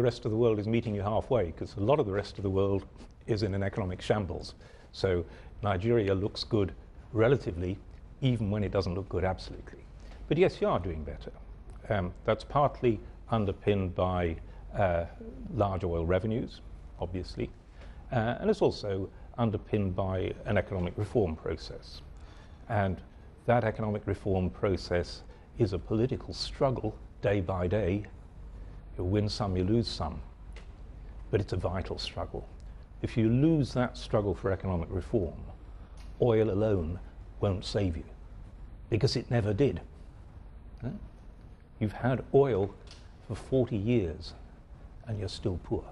rest of the world is meeting you halfway, because a lot of the rest of the world is in an economic shambles. So Nigeria looks good relatively, even when it doesn't look good absolutely. But yes, you are doing better. That's partly underpinned by large oil revenues, obviously, and it's also underpinned by an economic reform process. And that economic reform process is a political struggle day by day. You win some, you lose some, but it's a vital struggle. If you lose that struggle for economic reform, oil alone won't save you, because it never did. You've had oil for 40 years and you're still poor.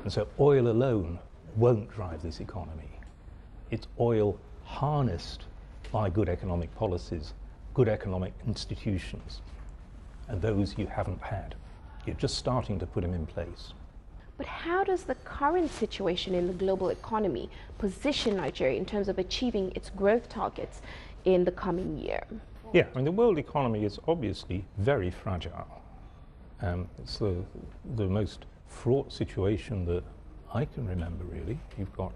And so oil alone won't drive this economy. It's oil harnessed by good economic policies, good economic institutions, and those you haven't had. You're just starting to put them in place. But how does the current situation in the global economy position Nigeria in terms of achieving its growth targets in the coming year? Yeah, I mean, the world economy is obviously very fragile. It's the most fraught situation that I can remember, really. You've got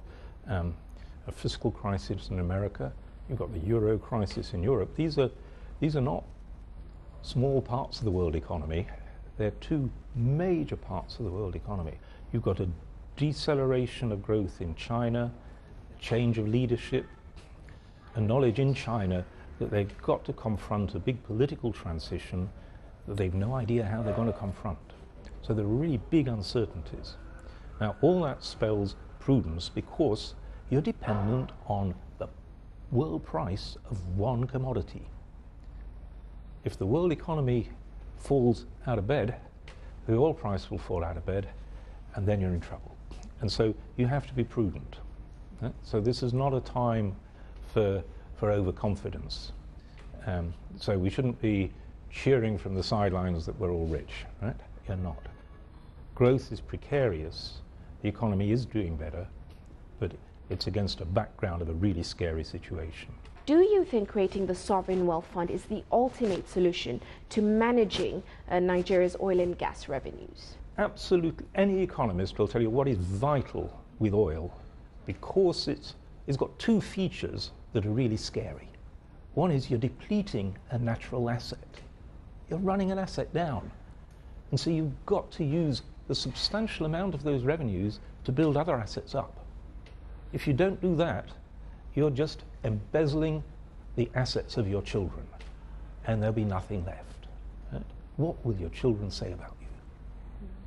a fiscal crisis in America. You've got the euro crisis in Europe. These are not small parts of the world economy. They're two major parts of the world economy. You've got a deceleration of growth in China, a change of leadership, a knowledge in China that they've got to confront a big political transition that they've no idea how they're going to confront. So there are really big uncertainties. Now, all that spells prudence because you're dependent on the world price of one commodity. If the world economy falls out of bed, the oil price will fall out of bed, and then you're in trouble. And so you have to be prudent. So this is not a time for overconfidence. So we shouldn't be cheering from the sidelines that we're all rich, right? You're not. Growth is precarious. The economy is doing better, but it's against a background of a really scary situation. Do you think creating the Sovereign Wealth Fund is the ultimate solution to managing Nigeria's oil and gas revenues? Absolutely. Any economist will tell you what is vital with oil, because it's got two features that are really scary. One is you're depleting a natural asset. You're running an asset down. And so you've got to use the substantial amount of those revenues to build other assets up. If you don't do that, you're just embezzling the assets of your children, and there'll be nothing left. Right? What will your children say about you?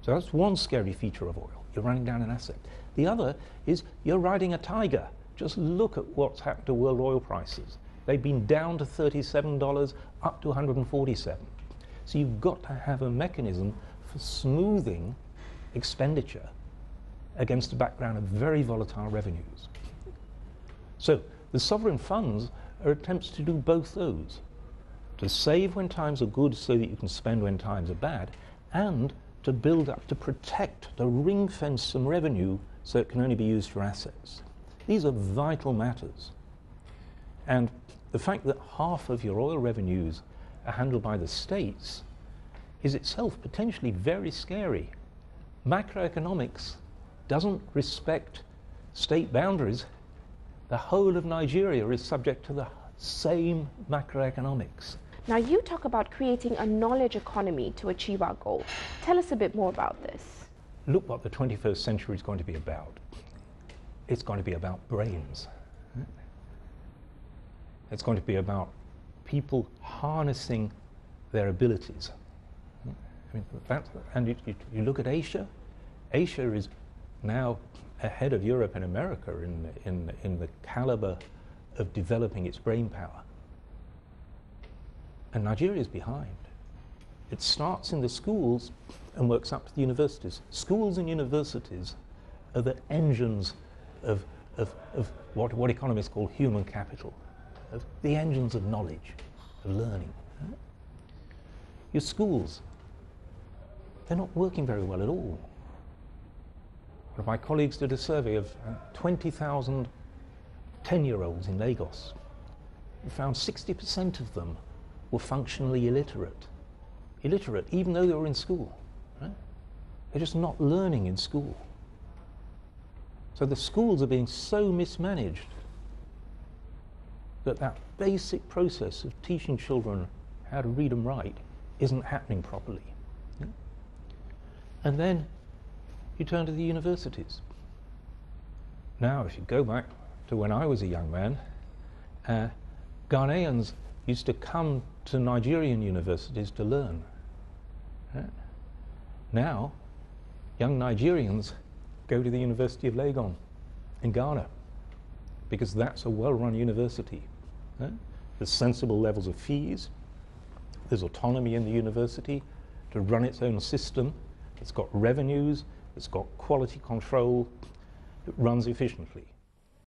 So that's one scary feature of oil. You're running down an asset. The other is you're riding a tiger. Just look at what's happened to world oil prices. They've been down to $37, up to $147. So you've got to have a mechanism for smoothing expenditure against a background of very volatile revenues. So the sovereign funds are attempts to do both those, to save when times are good so that you can spend when times are bad, and to build up, to protect, to ring-fence some revenue so it can only be used for assets. These are vital matters. And the fact that half of your oil revenues are handled by the states is itself potentially very scary. Macroeconomics doesn't respect state boundaries. The whole of Nigeria is subject to the same macroeconomics. Now, you talk about creating a knowledge economy to achieve our goal. Tell us a bit more about this. Look what the 21st century is going to be about. It's going to be about brains. It's going to be about people harnessing their abilities. I mean, and you look at Asia. Asia is now ahead of Europe and America in the caliber of developing its brain power. And Nigeria is behind. It starts in the schools and works up to the universities. Schools and universities are the engines of what economists call human capital, of the engines of knowledge, of learning. Your schools, they're not working very well at all. One of my colleagues did a survey of 20,000 10-year-olds in Lagos. We found 60% of them were functionally illiterate. Illiterate, even though they were in school. Right? They're just not learning in school. So the schools are being so mismanaged that that basic process of teaching children how to read and write isn't happening properly. Yeah? And then you turn to the universities. Now, if you go back to when I was a young man, Ghanaians used to come to Nigerian universities to learn. Right? Now, young Nigerians go to the University of Legon in Ghana because that's a well-run university. Right? There's sensible levels of fees. There's autonomy in the university to run its own system. It's got revenues. It's got quality control. It runs efficiently.